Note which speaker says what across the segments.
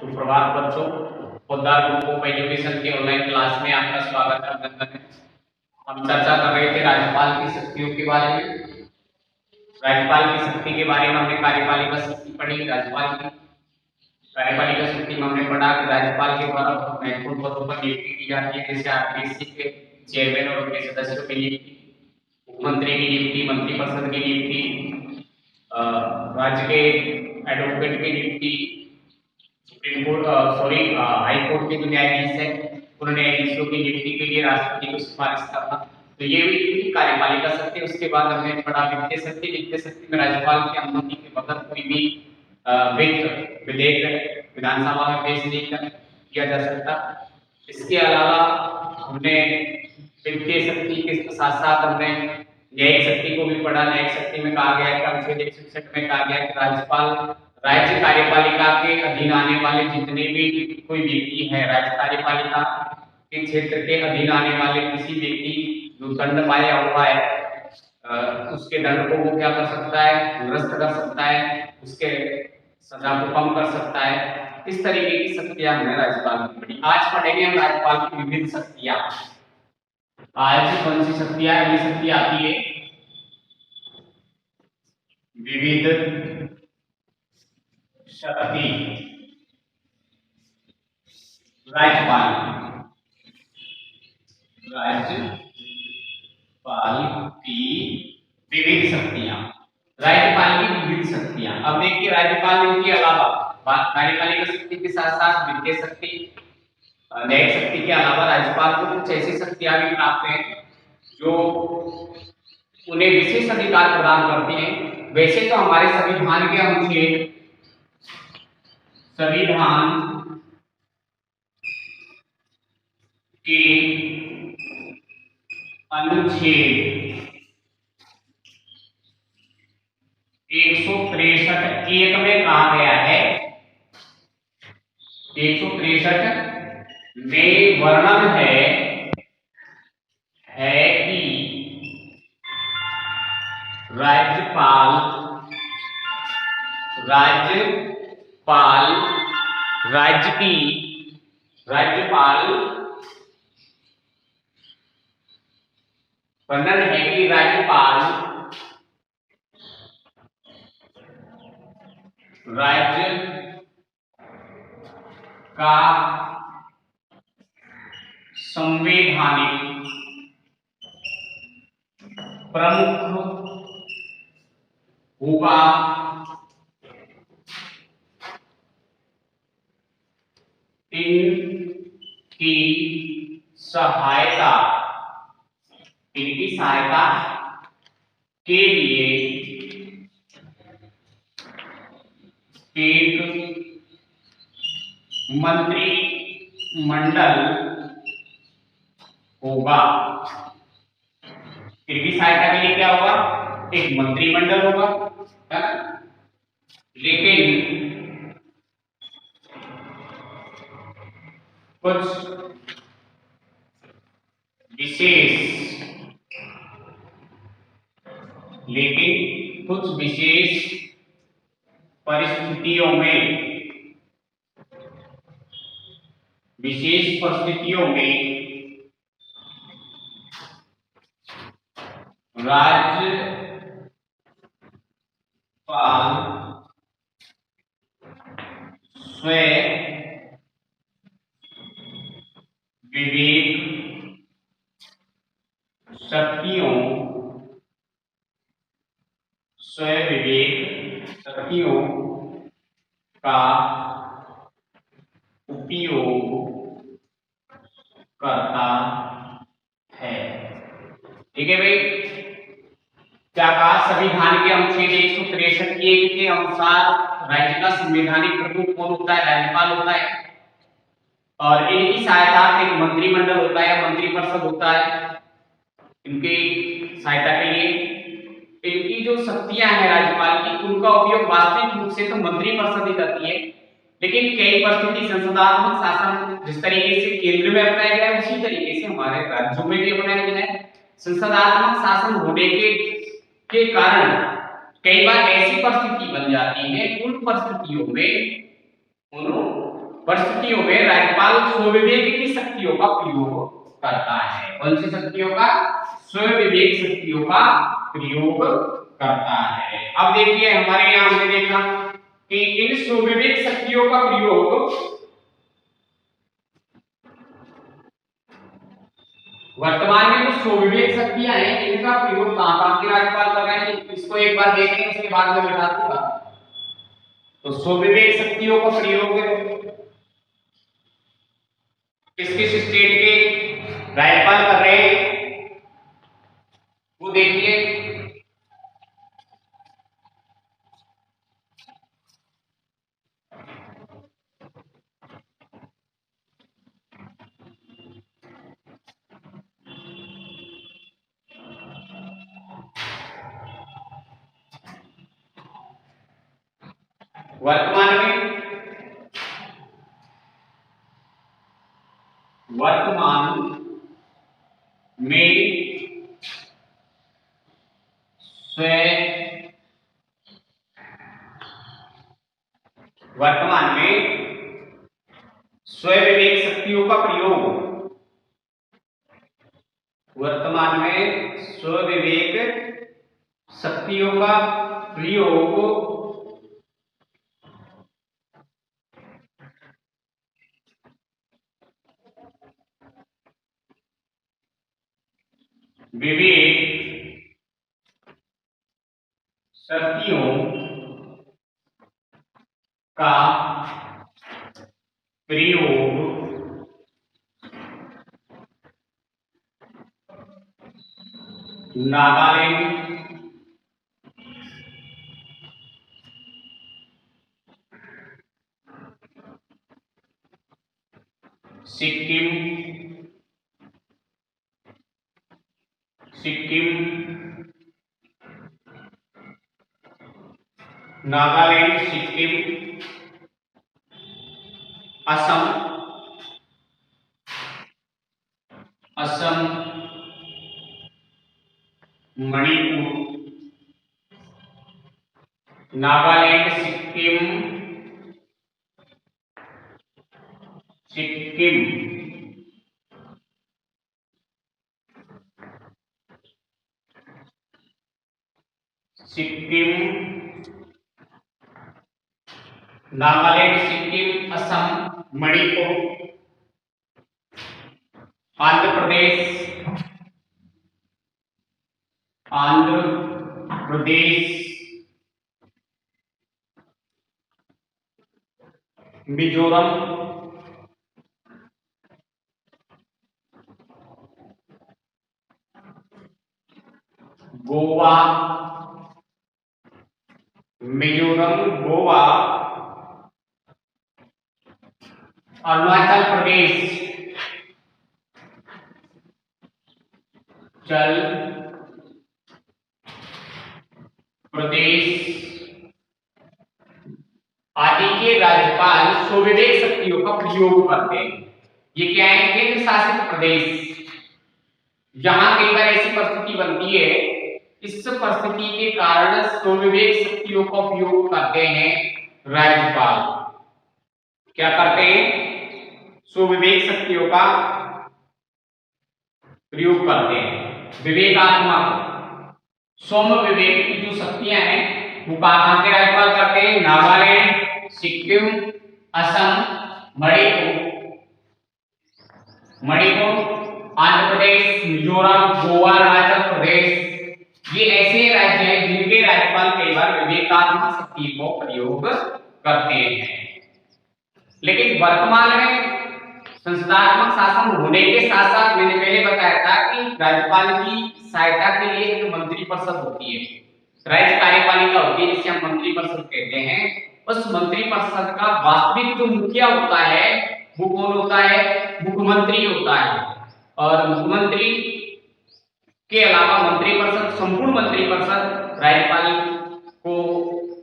Speaker 1: सुप्रभात बच्चों। Poddar group of education के ऑनलाइन क्लास में आपका स्वागत है, अभिनंदन है। हम चर्चा कर रहे थे राज्यपाल की शक्तियों के बारे में। राज्यपाल की शक्ति के बारे में हमने कार्यपालिका शक्ति पढ़ी। राज्यपाल की कार्यपालिका शक्ति में हमने पढ़ा कि राज्यपाल के द्वारा बहुत महत्वपूर्ण पदों पर नियुक्ति की जाती है, जैसे आरपीएससी के चेयरमैन और उनके सदस्यों की नियुक्ति, मुख्यमंत्री की नियुक्ति, मंत्रिपरिषद की नियुक्ति, राज्य के एडवोकेट की नियुक्ति, सुप्रीम कोर्ट हाई कोर्ट के जो न्यायाधीश है उन न्यायाधीशों की नियुक्ति के लिए राष्ट्रपति को सिफारिश करना। तो ये भी कार्यपालिका शक्ति। उसके बाद हमने पढ़ा वित्तीय शक्ति। वित्तीय शक्ति में राज्यपाल की अनुमति के बगैर कोई भी वित्त विधेयक विधानसभा में पेश नहीं किया जा सकता। इसके अलावा हमने वित्तीय शक्ति के साथ साथ हमने न्यायिक शक्ति को भी पढ़ा। न्यायिक शक्ति में कहा गया है कि अनुच्छेद 166 में कहा गया है कि राज्यपाल राज्य कार्यपालिका के अधीन आने वाले जितने भी कोई व्यक्ति है, राज्य कार्यपालिका के क्षेत्र के अधीन आने वाले किसी व्यक्ति जो दंड पाया हुआ है उसके दंड को वो क्या कर सकता है, निरस्त कर सकता है, उसके सजा को कम कर सकता है। इस तरीके की शक्तियां हमने राज्यपाल की पढ़ी। आज पढ़ेंगे हम राज्यपाल की विविध शक्तियां। आज कौन सी शक्तियां, अगली शक्ति आती है विविध शक्ति। राज्यपाल की विविध शक्तियां। राज्यपाल की विविध शक्तियां। अब देखिए राज्यपाल के अलावा कार्यपालिका शक्ति के साथ साथ वित्तीय शक्ति, न्यायिक शक्ति के अलावा राज्यपाल को कुछ ऐसी शक्तियां भी प्राप्त हैं जो उन्हें विशेष अधिकार प्रदान करती हैं। वैसे तो हमारे संविधान के अनुच्छेद अनुच्छेद 163 में कहा गया है, 163 में वर्णन है कि राज्यपाल वर्णन है कि राज्यपाल राज्य का संवैधानिक प्रमुख होगा। इनकी सहायता के लिए एक मंत्रिमंडल होगा। इनकी सहायता के लिए क्या होगा? एक मंत्रिमंडल होगा, है ना? लेकिन कुछ विशेष परिस्थितियों में राज्यपाल स्वयं विवेक शक्तियों का उपयोग करता है। ठीक है भाई, क्या कहा? संविधान के अनुच्छेद 163 के अनुसार राज्य का संवैधानिक प्रमुख कौन होता है? राज्यपाल होता है। और इनकी सहायता एक मंत्रिमंडल होता है, मंत्रिपरिषद होता है इनकी सहायता के लिए। इनकी जो शक्तियां हैं राज्यपाल की, उनका उपयोग वास्तविक रूप से तो मंत्रिपरिषद ही करती है, लेकिन कई परिस्थिति संसदात्मक शासन जिस तरीके से केंद्र में अपनाया गया है उसी तरीके से हमारे राज्यों में भी अपनाया गया है। संसदात्मक शासन होने के कारण कई बार ऐसी परिस्थिति बन जाती है, उन परिस्थितियों में परिस्थितियों में राज्यपाल स्वविवेक की शक्तियों का प्रयोग करता है। कौन सी शक्तियों का? स्वविवेक शक्तियों का प्रयोग करता है। अब देखिए हमारे यहाँ हमने देखा कि इन स्वविवेक शक्तियों का प्रयोग वर्तमान में जो स्वविवेक शक्तियां हैं इनका प्रयोग कहां के राज्यपाल कर रहे हैं, इसको एक बार देखें उसके बाद में बता दूंगा। तो स्वविवेक शक्तियों का प्रयोग किस किस स्टेट के राज्यपाल कर रहे हैं वो देखिए। वर्तमान में स्वविवेक शक्तियों का प्रयोग वर्तमान में स्वविवेक शक्तियों का प्रयोग विवेक शक्तियों का प्रयोग नागालैंड, सिक्किम, नागालैंड, सिक्किम, असम, मणिपुर, नागालैंड, सिक्किम, नागालैंड, सिक्किम, असम, मणिपुर, आंध्र प्रदेश, मिजोरम, गोवा, अरुणाचल प्रदेश आदि के राज्यपाल स्वविवेक शक्तियों का प्रयोग करते हैं। ये क्या है? केंद्र शासित प्रदेश। यहाँ कई बार ऐसी परिस्थिति बनती है, इस परिस्थिति के कारण स्वविवेक शक्तियों का उपयोग करते हैं राज्यपाल। क्या करते हैं? स्वविवेक शक्तियों का प्रयोग करते हैं। विवेकात्मक सौम्य विवेक की जो शक्तियां हैं वो कहां के राज्यपाल करते हैं? नागालैंड, सिक्किम, असम, मणिपुर, आंध्र प्रदेश, मिजोरम, गोवा, अरुणाचल प्रदेश। ये ऐसे राज्य हैं जिनके राज्यपाल कई बार विवेकात्मक शक्ति को प्रयोग करते हैं। लेकिन वर्तमान में संस्थात्मक शासन होने के साथ साथ मैंने पहले बताया था कि राज्यपाल की सहायता के लिए एक मंत्रिपरिषद होती है, राज्य कार्यपालिका होती है जिसे हम मंत्रिपरिषद कहते हैं। उस मंत्रिपरिषद का वास्तविक जो मुखिया होता है वो कौन होता है? मुख्यमंत्री होता है। और मुख्यमंत्री के अलावा मंत्रिपरिषद, संपूर्ण मंत्रिपरिषद राज्यपाल को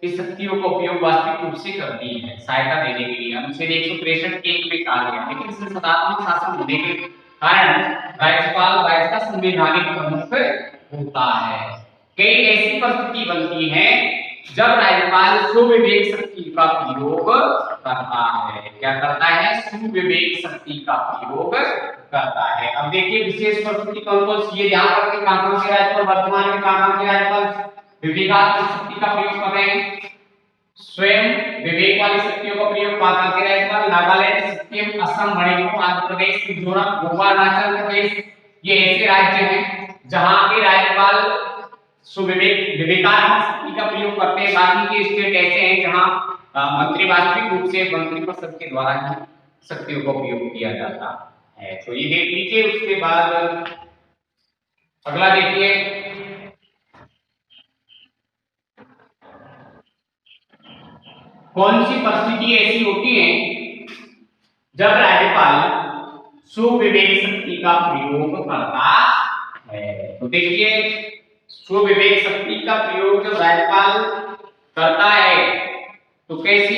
Speaker 1: इस शक्तियों का उपयोग वास्तविक रूप से करती है सहायता देने के लिए। अनुच्छेद 163 में कहा गया। लेकिन संसदात्मक शासन होने के कारण राज्यपाल राज्य का संवैधानिक प्रमुख होता है। कई ऐसी परिस्थिति बनती है जब राज्यपाल स्वविवेक शक्ति का प्रयोग करता है। क्या क्या करता है, सुविवेक शक्ति का प्रयोग करता है। अब देखिए विशेष परिस्थिति कौन कौन सी है, ध्यान रखिए कहां के राज्यपाल वर्तमान में कहां के राज्यपाल विवेकात्मक शक्ति का प्रयोग कर रहे हैं, स्वयं विवेक वाली शक्तियों का प्रयोग कहां के राज्यपाल नागालैंड, सिक्किम, असम, मणिपुर, आंध्र प्रदेश, मिजोरम, गोवा, अरुणाचल प्रदेश, ये ऐसे राज्य हैं जहां के राज्यपाल विवेकात्मक शक्ति का प्रयोग करते हैं। बाकी के स्टेट ऐसे हैं जहां मंत्री वास्तविक रूप से मंत्री परिषद के द्वारा ही शक्तियों का उपयोग किया जाता है। तो ये देख लीजिए। उसके बाद अगला देखिए, कौन सी परिस्थिति ऐसी होती है जब राज्यपाल सुविवेक शक्ति का प्रयोग करता है। तो देखिए सुविवेक शक्ति का प्रयोग जब राज्यपाल करता है तो कैसी,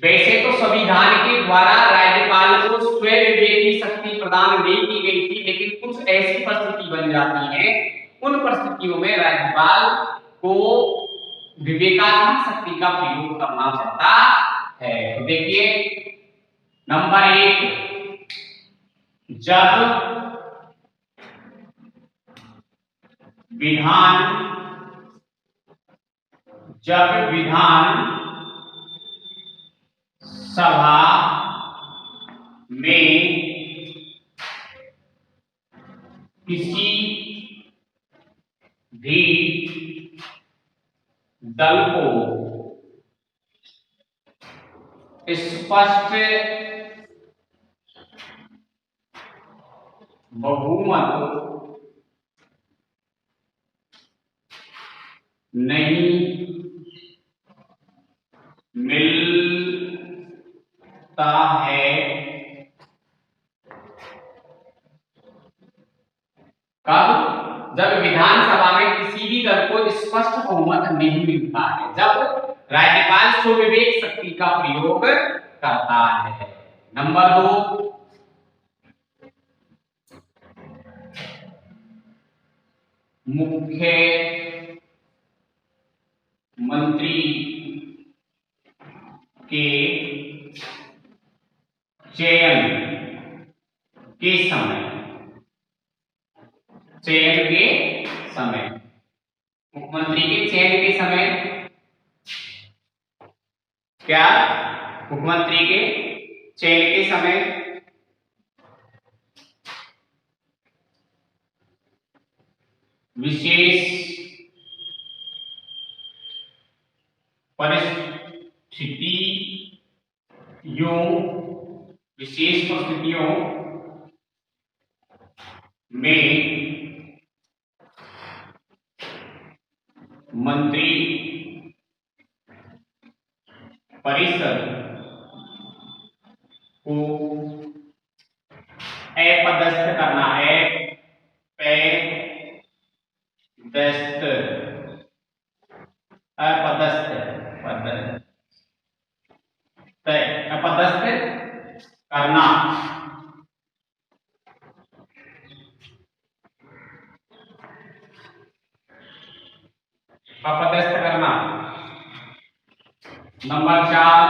Speaker 1: वैसे तो संविधान के द्वारा राज्यपाल को स्वयं विवेक की शक्ति प्रदान नहीं की गई थी, लेकिन कुछ ऐसी परिस्थिति बन जाती है, उन परिस्थितियों में राज्यपाल को विवेकात्मक शक्ति का प्रयोग करना पड़ता है। तो देखिए नंबर 1, जब विधान सभा में किसी भी दल को स्पष्ट बहुमत नहीं मिलता है, कब, जब विधानसभा में किसी भी दल को स्पष्ट बहुमत नहीं मिलता है, जब राज्यपाल सुविवेक शक्ति का प्रयोग करता है। नंबर 2, मुख्य मंत्री के चयन के समय, मुख्यमंत्री के चयन के समय क्या, मुख्यमंत्री के चयन के समय विशेष परिस्थितियों में मंत्री परिषद को अपदस्थ करना है, अपदस्थ करना, अपदस्थ करना। नंबर 4,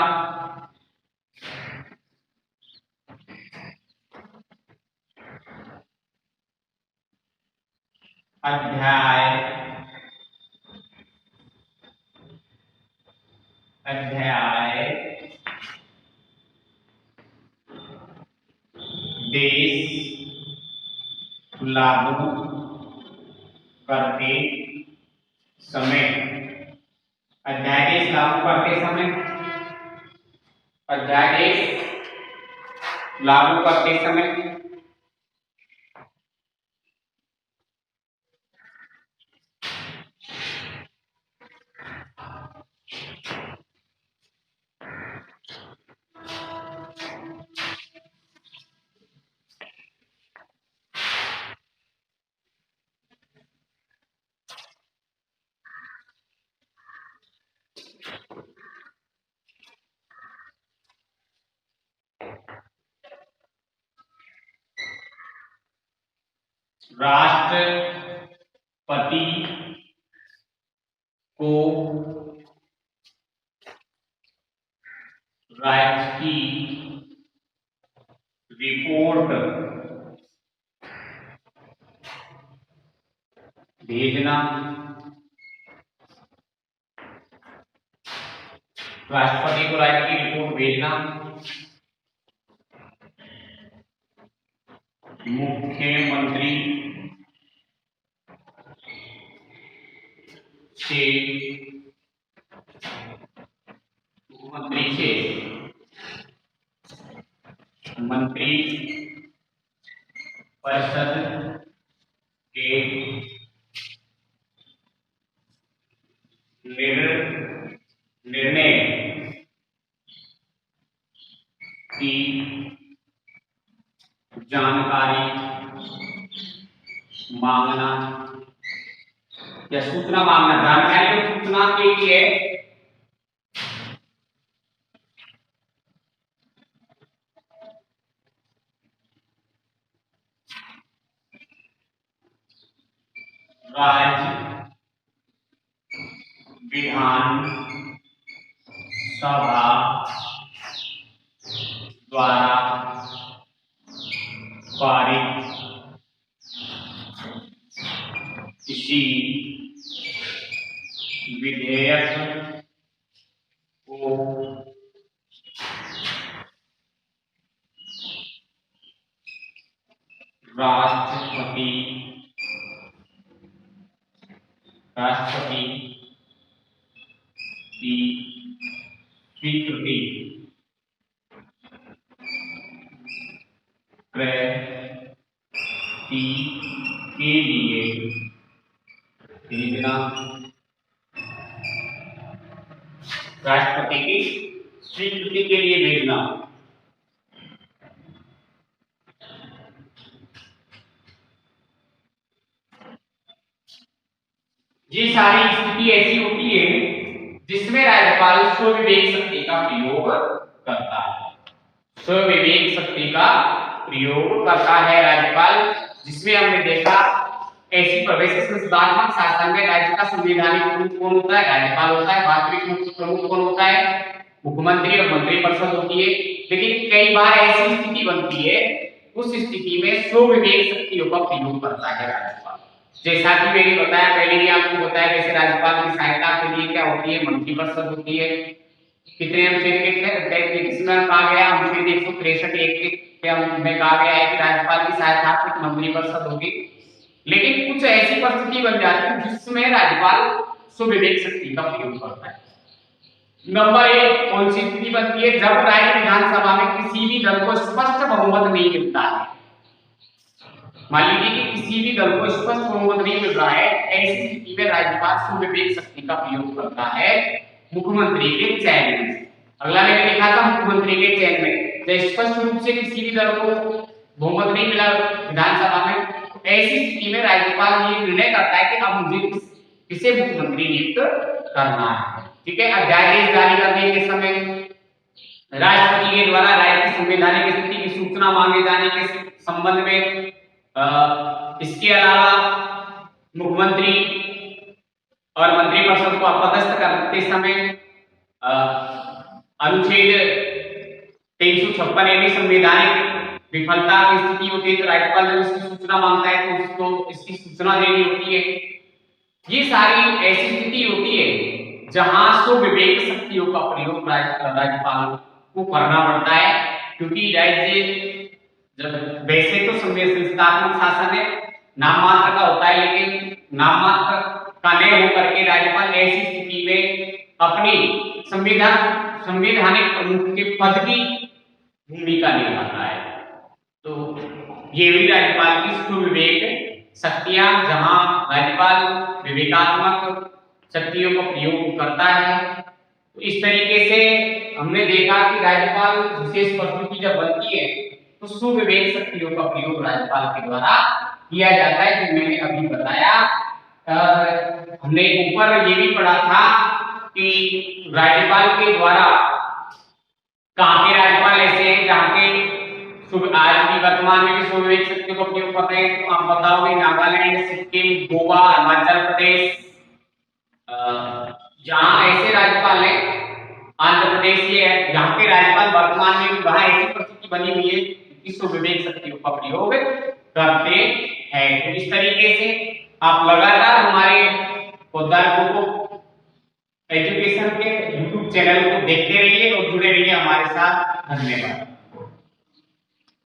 Speaker 1: अध्याय देश लागू करते समय, अध्यादेश लागू करते समय, अध्यादेश लागू करते समय राष्ट्रपति को राज्य की रिपोर्ट भेजना, राष्ट्रपति को राज्य की रिपोर्ट भेजना मुख्यमंत्री से मंत्री परिषद के निर्णय की जानकारी मांगना या सूचना मांगना, जानकारी और सूचना के लिए राज्य विधान सभा द्वारा पारित किसी विधेयक को राष्ट्रपति की स्वीकृति प्राप्ति के लिए भेजना, राष्ट्रपति की स्वीकृति के लिए भेजना। ये सारी स्थिति ऐसी होती है जिसमें राज्यपाल स्वविवेक शक्ति का प्रयोग करता है, स्वविवेक शक्ति का प्रयोग करता है राज्यपाल, जिसमें हमने देखा ऐसी वैसे संसदात्मक शासन में राज्य का संवैधानिक प्रमुख कौन होता है? राज्यपाल होता है। वास्तविक प्रमुख कौन होता है? मुख्यमंत्री और मंत्रिपरिषद होती है। लेकिन कई बार ऐसी स्थिति बनती है, उस स्थिति में स्वविवेक शक्तियों का प्रयोग करता है राज्यपाल। जैसा कि मैंने बताया पहले ही आपको बताया, जैसे राज्यपाल की सहायता के लिए क्या होती है? मंत्रिपरिषद होती है। कितने अनुच्छेद के इसमें कहा गया? अनुच्छेद 163 में कहा गया है कि राज्यपाल की सहायता से मंत्रिपरिषद होगी। लेकिन कुछ ऐसी परिस्थिति बन जाती है जिसमें राज्यपाल स्वविवेक शक्ति का प्रयोग करता है। नंबर 1 कौन सी स्थिति बनती है? जब राज्य विधानसभा में किसी भी दल को स्पष्ट बहुमत नहीं मिलता है। मान लीजिए कि किसी भी दल को स्पष्ट बहुमत नहीं मिल रहा है, ऐसी स्थिति में राज्यपाल स्वविवेक शक्ति का प्रयोग करता है मुख्यमंत्री के चयन में। अगला मैंने लिखा था मुख्यमंत्री के चयन में, जब स्पष्ट रूप से किसी भी दल को बहुमत नहीं मिला विधानसभा में, ऐसी स्थिति में राज्यपाल ये निर्णय करता है कि अब मुझे किसे मुख्यमंत्री नियुक्त करना है। ठीक है। अध्यादेश जारी करने के समय राष्ट्रपति के द्वारा राज्य की संवैधानिक स्थिति की सूचना मांगे जाने के संबंध में, इसके अलावा मुख्यमंत्री और मंत्रिपरिषद को अपदस्थ करते समय अनुच्छेद 356 यानी संवैधानिक विफलता की स्थिति होती है तो राज्यपाल जब इसकी सूचना मांगता है तो उसको इसकी सूचना देनी होती है। ये सारी ऐसी स्थिति होती है जहां स्वविवेक शक्तियों का प्रयोग राज्यपाल को करना पड़ता है, क्योंकि राज्य जब वैसे तो संवैधानिक शासन है, नाम मात्र का होता है, लेकिन नाम मात्र का नहीं होकर के राज्यपाल ऐसी स्थिति में अपनी संवैधानिक प्रमुख के पद की भूमिका निभाता है। तो ये भी राज्यपाल की स्वविवेक शक्तियां, जहां राज्यपाल विवेकात्मक शक्तियों का प्रयोग करता है। तो इस तरीके से हमने देखा कि राज्यपाल विशेष परिस्थिति जब बनती है तो स्वविवेक शक्तियों का प्रयोग राज्यपाल के द्वारा किया जाता है, जो मैंने अभी बताया। हमने ऊपर ये भी पढ़ा था कि राज्यपाल के द्वारा कहाँ के राज्यपाल ऐसे हैं जहाँ के आज भी वर्तमान में भी स्वविवेक शक्तियों का प्रयोग कर रहे हैं। तो आप बताओगे नागालैंड, सिक्किम, गोवा, हिमाचल प्रदेश, जहाँ ऐसे राज्यपाल हैं आंध्र प्रदेश के, यहाँ के राज्यपाल वर्तमान में भी वहाँ ऐसी परिस्थिति बनी हुई है विश्व विवेक शक्तियों का प्रयोग करते हैं। तो इस तरीके से आप लगातार हमारे पोद्दार ग्रुप एजुकेशन के YouTube चैनल को देखते रहिए और जुड़े रहिए हमारे साथ। धन्यवाद।